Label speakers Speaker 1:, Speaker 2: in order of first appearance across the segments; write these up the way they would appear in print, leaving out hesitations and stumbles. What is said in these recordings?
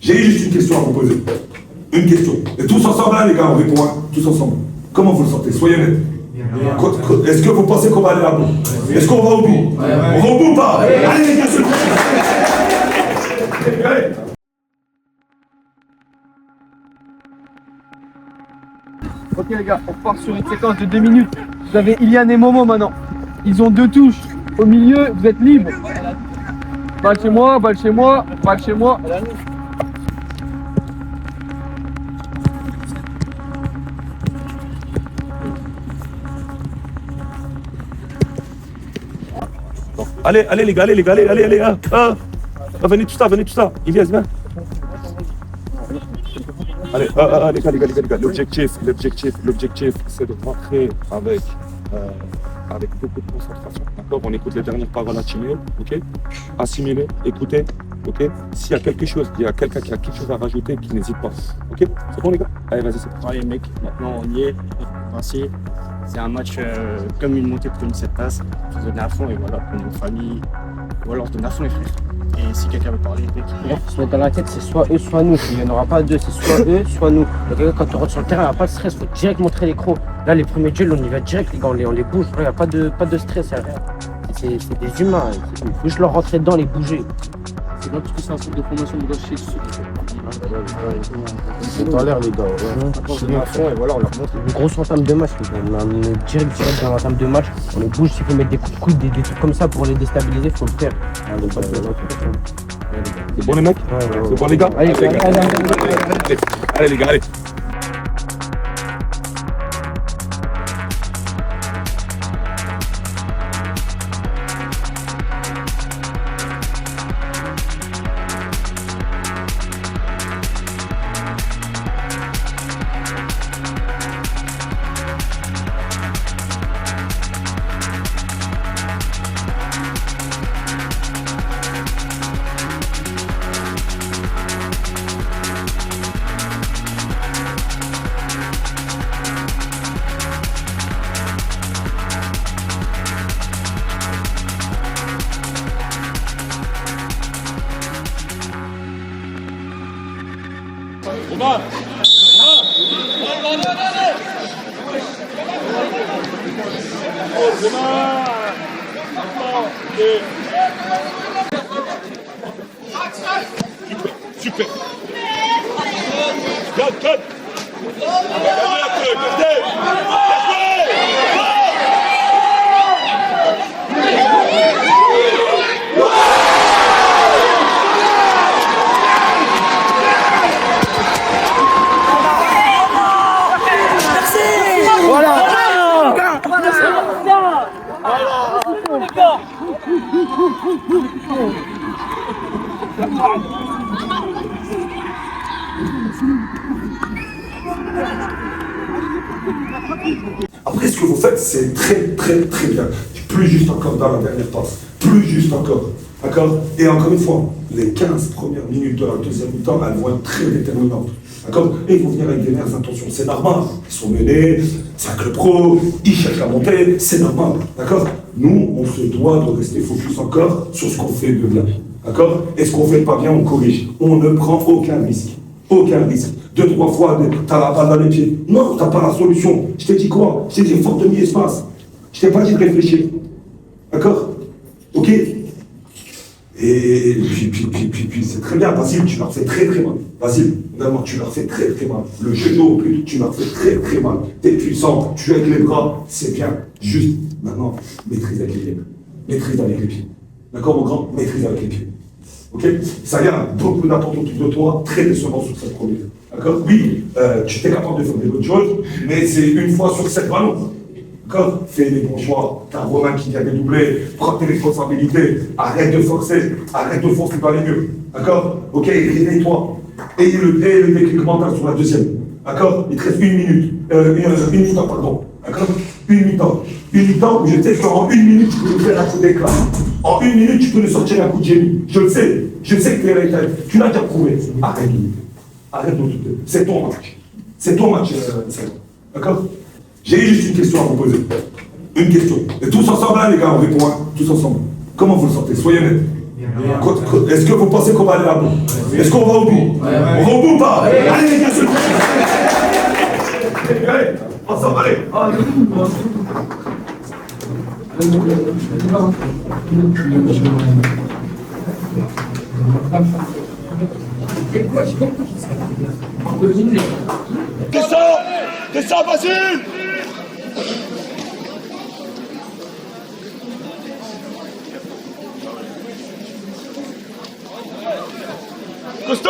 Speaker 1: J'ai juste une question à vous poser. Une question. Et tous ensemble, là, les gars, on répond, hein. Tous ensemble. Comment vous le sentez? Soyez honnêtes. Est-ce que vous pensez qu'on va aller là-bas? Est-ce qu'on va au bout? On va au bout ou pas? Allez, les gars, s'il vous plaît. Allez.
Speaker 2: Ok les gars, on repart sur une séquence de 2 minutes. Vous avez Ilian et Momo maintenant. Ils ont 2 touches. Au milieu, vous êtes libres. Balle chez moi, balle chez moi, balle chez moi.
Speaker 1: Allez, allez les gars, allez les gars, allez, venez tout ça, Ilias, viens. Allez, les gars, l'objectif, c'est de rentrer avec beaucoup de concentration, d'accord? On écoute les dernières paroles à Timéo, ok? Assimiler, écoutez, ok? S'il y a quelque chose, il y a quelqu'un qui a quelque chose à rajouter, qui n'hésite pas, ok? C'est bon les gars? Allez, vas-y, c'est parti.
Speaker 3: Allez mec, maintenant on y est, ainsi. C'est un match comme une montée pour une 7 passes. Il faut se donner à fond et voilà, on est une famille. Voilà, on se donne à fond les frères. Et si quelqu'un veut parler, mec.
Speaker 4: Se mettre dans la tête, c'est soit eux, soit nous. Il n'y en aura pas deux, c'est soit eux, soit nous. Donc, quand on rentre sur le terrain, il n'y a pas de stress, il faut direct montrer l'écran. Là, les premiers duels, on y va direct, les gars, on les bouge. Il n'y a pas de stress, il n'y a rien. C'est des humains, il faut juste leur rentrer dedans, les bouger.
Speaker 2: C'est pas parce que c'est un centre de formation de gauche chez ceux.
Speaker 4: C'est dans l'air, les gars.
Speaker 3: On se donne à fond et voilà, on leur montre.
Speaker 4: Une grosse entame de match, les gars. On est direct dans l'entame de match. On les bouge, s'il faut mettre des coups de coude, des trucs comme ça pour les déstabiliser, il faut le faire.
Speaker 1: C'est bon les mecs? C'est bon les gars? Allez les gars, allez. Super. Cut. Après, ce que vous faites, c'est très bien. Plus juste encore dans la dernière passe. Plus juste encore. D'accord? Et encore une fois, les 15 premières minutes de la deuxième mi-temps, elles vont être très déterminantes. D'accord? Et ils vont venir avec des meilleures intentions. C'est normal. Ils sont menés, c'est un club pro, ils cherchent la montée, c'est normal. D'accord? Nous, on se doit de rester focus encore sur ce qu'on fait de bien. D'accord? Et ce qu'on fait pas bien, on corrige. On ne prend aucun risque. Aucun risque. 2-3 fois, t'as la balle dans les pieds. Non, t'as pas la solution. Je t'ai dit quoi? Je t'ai dit, il faut demi-espace. Je t'ai pas dit de réfléchir. D'accord? Ok? Et puis c'est très bien. Basile, tu leur fais très mal. Basile, vraiment, tu leur fais très mal. Le genou au plus, tu leur fais très mal. T'es puissant, tu es avec les bras, c'est bien. Juste, maintenant, maîtrise avec les pieds. Maîtrise avec les pieds. D'accord, mon grand? Maîtrise avec les pieds. Ok? Ça y a beaucoup d'attentes autour de toi, très décevant sur cette première. D'accord? Oui, tu es capable de faire des bonnes choses, mais c'est une fois sur 7 ballons. D'accord? Fais les bons choix. T'as Romain qui vient dédoubler, prends tes responsabilités, arrête de forcer par les murs. D'accord? Ok, réveille-toi. Ayez le déclic mental sur la deuxième. D'accord? Il te reste une minute. Une mi-temps, pardon. D'accord? Une mi-temps. Une mi-temps où je sais qu'en une minute, tu peux nous faire un coup d'éclat. En une minute, tu peux nous sortir un coup de génie. Je le sais. Je sais que tu l'as déjà prouvé. Arrête de douter. C'est ton match. C'est ton match, d'accord? J'ai juste une question à vous poser. Une question. Et tous ensemble, là, les gars, on répond, hein? Tous ensemble. Comment vous le sentez? Soyez honnêtes. Est-ce que vous pensez qu'on va aller là-bas? Est-ce qu'on va au bout? On va au bout ou pas? Allez les gars, c'est le Allez, ensemble, allez. Descends, Basile. Costaud!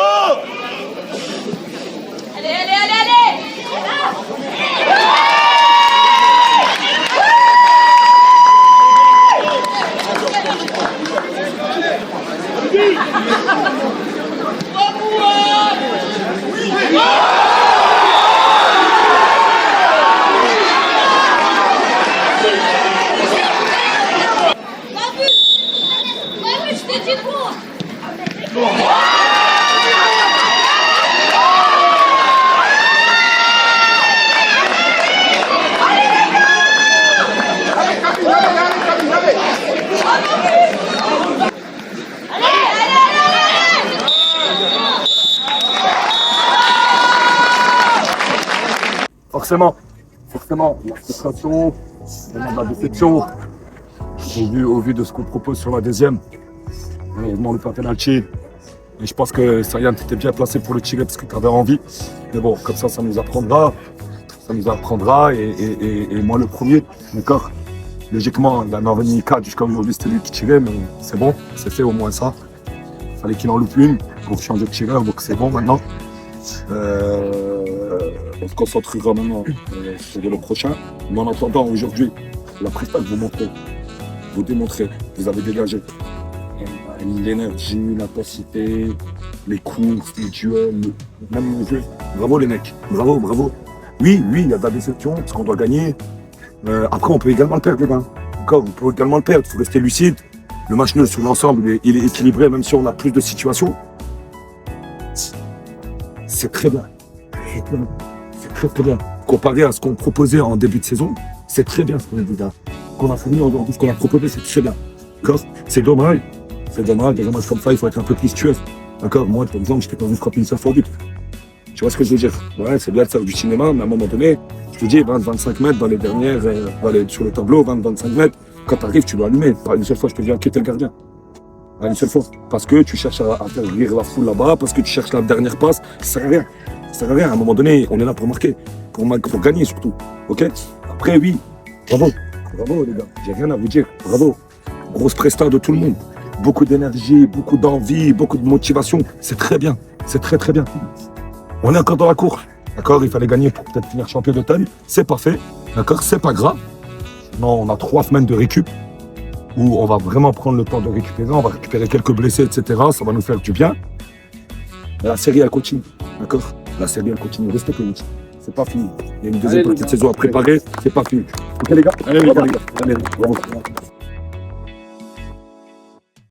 Speaker 5: Allez, allez, allez, allez! Babuş, je t'ai dit quoi?
Speaker 6: Forcément, la frustration, la déception, au vu de ce qu'on propose sur la deuxième, heureusement le penalty. Et je pense que Sayan était bien placé pour le tirer parce que tu avais envie. Mais bon, comme ça nous apprendra. Ça nous apprendra et moi le premier, d'accord. Logiquement, la Norvège 4 jusqu'à aujourd'hui c'était lui qui tirait, mais c'est bon, c'est fait au moins ça. Il fallait qu'il en loupe une pour changer de tireur, donc c'est bon maintenant. On se concentrera maintenant sur le prochain. Mais en attendant, aujourd'hui, la prestation que vous montrez, vous démontrez, vous avez dégagé l'énergie, l'intensité, les courses, les duels, même le jeu. Bravo les mecs, bravo, bravo. Oui, il y a de la déception parce qu'on doit gagner. Après, on peut également le perdre, les gars. Encore, on peut également le perdre, il faut rester lucide. Le match nul sur l'ensemble, il est équilibré, même si on a plus de situations. C'est très bien. C'est très bien. Comparé à ce qu'on proposait en début de saison, c'est très bien ce qu'on a dit là. Qu'on a fourni aujourd'hui, ce qu'on a proposé, c'est très bien. D'accord? C'est dommage. C'est dommage, dans un match comme ça, il faut être un peu plus tueux. D'accord? Moi, par exemple, je n'étais pas venu frapper une seule fois au but. Tu vois ce que je veux dire? Ouais, c'est bien de faire du cinéma, mais à un moment donné, je te dis 20-25 mètres dans les dernières, sur le tableau, 20-25 mètres. Quand tu arrives, tu dois allumer. Pas une seule fois, je te dis inquiéter le gardien. Pas une seule fois. Parce que tu cherches à faire rire la foule là-bas, parce que tu cherches la dernière passe, ça sert à rien. Ça sert à rien. À un moment donné, on est là pour marquer, pour gagner surtout. Ok? Après, oui, bravo. Bravo les gars, j'ai rien à vous dire. Bravo. Grosse presta de tout le monde. Beaucoup d'énergie, beaucoup d'envie, beaucoup de motivation. C'est très bien. C'est très très bien. On est encore dans la course. D'accord? Il fallait gagner pour peut-être finir champion d'automne. C'est pas fait. D'accord? C'est pas grave. Non, on a 3 semaines de récup où on va vraiment prendre le temps de récupérer. On va récupérer quelques blessés, etc. Ça va nous faire du bien. Mais la série, elle continue. D'accord? La série, elle continue. Restez connus. C'est pas fini. Il y a une deuxième partie de saison à préparer. C'est pas fini. Ok les gars? Allez les gars. Allez, bravo.